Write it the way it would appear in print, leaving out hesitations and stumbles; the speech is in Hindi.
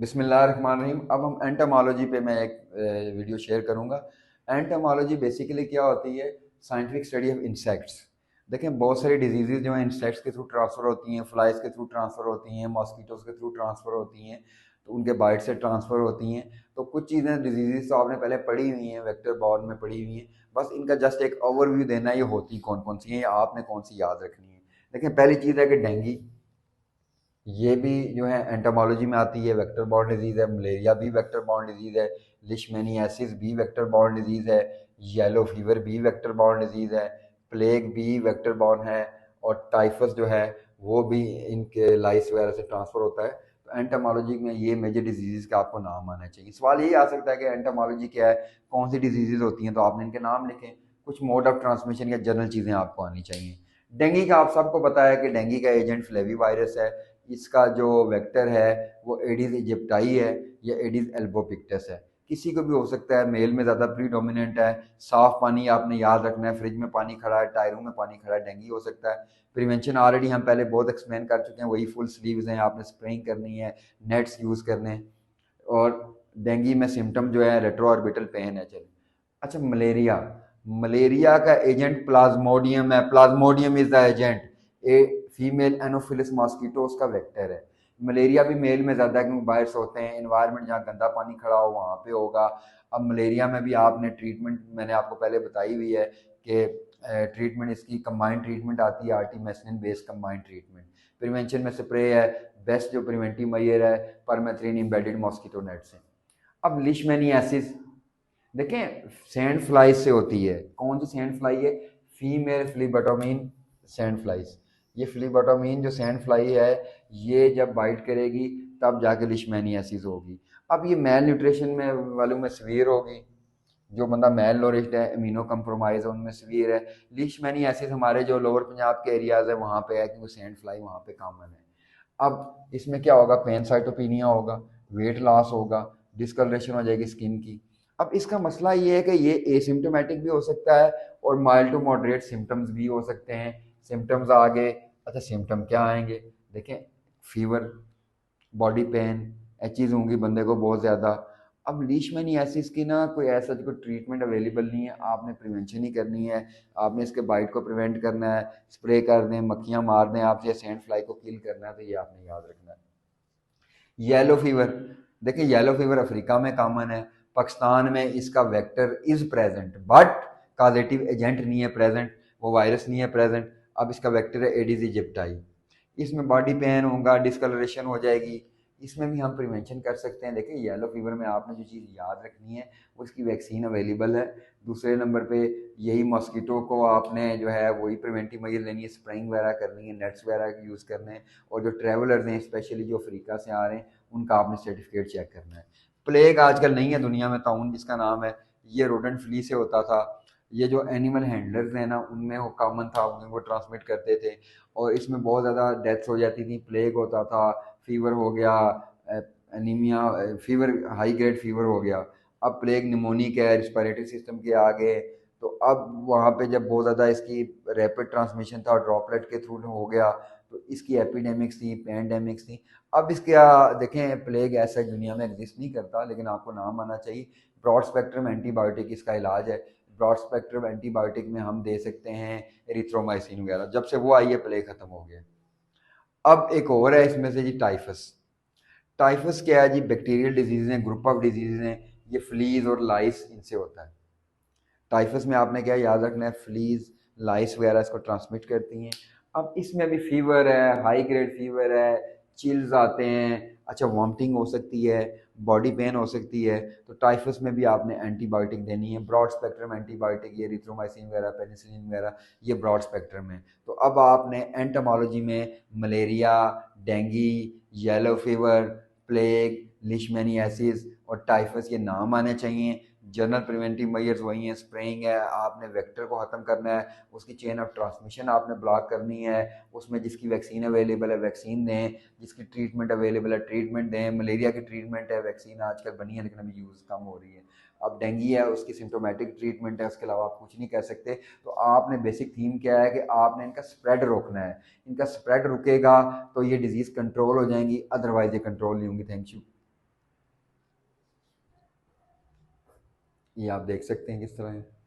बिस्मिल्लाहिर्रहमानिर्रहीम। अब हम एंटोमोलॉजी पे मैं एक वीडियो शेयर करूंगा। एंटोमोलॉजी बेसिकली क्या होती है? Scientific study of insects. देखें, बहुत सारी डिजीज़ जो हैं इंसेक्ट्स के थ्रू ट्रांसफ़र होती हैं, फ्लाइज के थ्रू ट्रांसफ़र होती हैं, मॉस्किटोज़ के थ्रू ट्रांसफ़र होती हैं, तो उनके बाइट से ट्रांसफ़र होती हैं। तो कुछ चीज़ें डिजीज़ तो आपने पहले पढ़ी हुई हैं, वेक्टर बॉर्न में पढ़ी हुई हैं। बस इनका जस्ट एक ओवरव्यू देना है, ये होती कौन कौन सी हैं या आपने कौन सी याद रखनी है। देखें, पहली चीज़ है कि डेंगू, ये भी जो है एंटोमोलॉजी में आती है, वेक्टर बॉर्न डिजीज़ है। मलेरिया भी वेक्टर बॉर्न डिजीज़ है। लिशमेनियासिस भी वेक्टर बॉर्न डिजीज़ है। येलो फीवर भी वेक्टर बॉर्न डिजीज़ है। प्लेग भी वेक्टर बॉर्न है। और टाइफस जो है वो भी इनके लाइस वगैरह से ट्रांसफ़र होता है। तो एंटोमोलॉजी में ये मेजर डिजीज़ का आपको नाम आना चाहिए। सवाल यही आ सकता है कि एंटोमोलॉजी क्या है, कौन सी डिजीज़ होती हैं, तो आपने इनके नाम लिखें। कुछ मोड ऑफ ट्रांसमिशन या जनरल चीज़ें आपको आनी चाहिए। डेंगू का आप सबको पता है कि डेंगू का एजेंट फ्लेवी वायरस है। इसका जो वेक्टर है वो एडिस इजिप्टाई है या एडिस एल्बोपिक्टस है। किसी को भी हो सकता है, मेल में ज़्यादा प्रीडोमिनेंट है। साफ़ पानी आपने याद रखना है, फ्रिज में पानी खड़ा है, टायरों में पानी खड़ा है, डेंगू हो सकता है। प्रिवेंशन ऑलरेडी हम पहले बहुत एक्सप्लेन कर चुके हैं, वही फुल स्लीव्स हैं, आपने स्प्रेइंग करनी है, नेट्स यूज़ करने हैं। और डेंगू में सिम्टम जो है रेट्रो ऑर्बिटल पेन है। चलिए, अच्छा, मलेरिया। मलेरिया का एजेंट प्लाज्मोडियम है। Plasmodium is the agent. A female Anopheles mosquito उसका वेक्टर है। मलेरिया भी मेल में ज़्यादा है क्योंकि वायरस होते हैं, इन्वायरमेंट जहाँ गंदा पानी खड़ा हो वहाँ पे होगा। अब मलेरिया में भी आपने ट्रीटमेंट मैंने आपको पहले बताई हुई है कि ट्रीटमेंट इसकी कंबाइंड ट्रीटमेंट आती है, आर्टीमेसिनिन बेस्ड कंबाइंड ट्रीटमेंट। प्रिवेंशन में स्प्रे है, बेस्ट जो प्रिवेंटिव मेजर है परमेथ्रिन एम्बेडेड मॉस्किटो नेट से। अब लिशमेनियासिस, देखें, सैंड फ्लाइज से होती है। कौन सी सैंड फ्लाई है? Female phlebotomine sand flies. ये फ्लीबोटोमीन जो सैंड फ्लाई है, ये जब बाइट करेगी तब जाके लिशमेनियासिस होगी। अब ये मेल न्यूट्रिशन में वालों में सीवियर होगी। जो बंदा मेल नोरिश्ड है, इम्यूनो कम्प्रोमाइज है, उनमें सीवियर है। लिशमेनियासिस हमारे जो लोअर पंजाब के एरियाज है वहाँ पे है क्योंकि सैंड फ्लाई वहाँ पे कॉमन है। अब इसमें क्या होगा? पैनसाइटोपिनिया होगा, वेट लॉस होगा, डिस्कलरेशन हो जाएगी स्किन की। अब इसका मसला ये है कि ये एसिम्टोमेटिक भी हो सकता है और माइल्ड टू मॉडरेट सिम्टम्स भी हो सकते हैं। सिम्टम्स आगे, अच्छा, सिम्टम क्या आएंगे? देखें, फीवर, बॉडी पेन, एचीज होंगी बंदे को बहुत ज़्यादा। अब लीशमैनियासिस की ना कोई ऐसा कोई ट्रीटमेंट अवेलेबल नहीं है, आपने प्रिवेंशन ही करनी है। आपने इसके बाइट को प्रिवेंट करना है, स्प्रे कर दें, मक्खियाँ मार दें आपसे, सैंड फ्लाई को किल करना है, तो ये आपने याद रखना है। येलो फीवर, देखिए येलो फीवर अफ्रीका में कॉमन है। पाकिस्तान में इसका vector is present but causative agent नहीं है प्रेजेंट, वो वायरस नहीं है प्रेजेंट। अब इसका वेक्टर है एडिस इजिप्टाई। इसमें बॉडी पेन होगा, डिस्कलरेशन हो जाएगी। इसमें भी हम प्रिवेंशन कर सकते हैं। देखिए, येलो फीवर में आपने जो चीज़ याद रखनी है वो इसकी वैक्सीन अवेलेबल है। दूसरे नंबर पे यही मॉस्किटो को आपने जो है वही प्रिवेंटिव मेजर लेनी है, स्प्रेइंग वगैरह करनी है, नेट्स वगैरह यूज़ करने हैं। और जो ट्रैवलर्स हैं स्पेशली जो अफ्रीका से आ रहे हैं उनका आपने सर्टिफिकेट चेक करना है। प्लेग आजकल नहीं है दुनिया में, ताउन जिसका नाम है, ये रोडेंट फ्ली से होता था। ये जो एनिमल हैंडलर्स हैं ना उनमें वो कॉमन था, उन्हें वो ट्रांसमिट करते थे और इसमें बहुत ज़्यादा डेथ्स हो जाती थी। प्लेग होता था, फीवर हो गया, anaemia, fever, high grade fever हो गया। अब प्लेग निमोनिक है, रिस्पायरेटरी सिस्टम के आगे। तो अब वहाँ पे जब बहुत ज़्यादा इसकी रैपिड ट्रांसमिशन था, ड्रॉपलेट के थ्रू हो गया, तो इसकी एपिडेमिक्स थी, पैंडेमिक्स थी। अब इसके देखें, प्लेग ऐसा दुनिया में एग्जिस्ट नहीं करता, लेकिन आपको नाम आना चाहिए। ब्रॉड स्पेक्ट्रम एंटीबायोटिक इसका इलाज है। ब्रॉड स्पेक्ट्रम एंटीबायोटिक में हम दे सकते हैं एरिथ्रोमाइसिन वगैरह। जब से वो आई है प्लेग खत्म हो गया। अब एक और है इसमें से जी, टाइफस। टाइफस क्या है जी? बैक्टीरियल डिजीज है, ग्रुप ऑफ डिजीज हैं। ये फ्लीज और लाइस इनसे होता है। टाइफस में आपने क्या याद रखना है? फ्लीज, लाइस वगैरह इसको ट्रांसमिट करती हैं। अब इसमें भी फीवर है, हाई ग्रेड फीवर है, चिल्स आते हैं, अच्छा, वॉमिटिंग हो सकती है, बॉडी पेन हो सकती है। तो टाइफस में भी आपने एंटीबायोटिक देनी है, ब्रॉड स्पेक्ट्रम एंटीबायोटिक, ये रिथ्रोमाइसिन वगैरह, पेनिसिलिन वगैरह, ये ब्रॉड स्पेक्ट्रम है। तो अब आपने एंटोमोलॉजी में malaria, dengue, yellow fever, plague, leishmaniasis और टाइफस ये नाम आने चाहिए। जनरल प्रिवेंटिव मेजर्स वही हैं, स्प्रेइंग है, आपने वेक्टर को ख़त्म करना है, उसकी चेन ऑफ ट्रांसमिशन आपने ब्लॉक करनी है, उसमें जिसकी वैक्सीन अवेलेबल है वैक्सीन दें, जिसकी ट्रीटमेंट अवेलेबल है ट्रीटमेंट दें। मलेरिया की ट्रीटमेंट है, वैक्सीन आजकल बनी है लेकिन अभी यूज़ कम हो रही है। अब डेंगू है, उसकी सिम्टोमेटिक ट्रीटमेंट है, उसके अलावा आप कुछ नहीं कर सकते। तो आपने बेसिक थीम क्या है कि आपने इनका स्प्रेड रोकना है। इनका स्प्रेड रुकेगा तो ये डिजीज़ कंट्रोल हो जाएंगी, अदरवाइज ये कंट्रोल नहीं होंगी। Thank you. ये आप देख सकते हैं किस तरह है।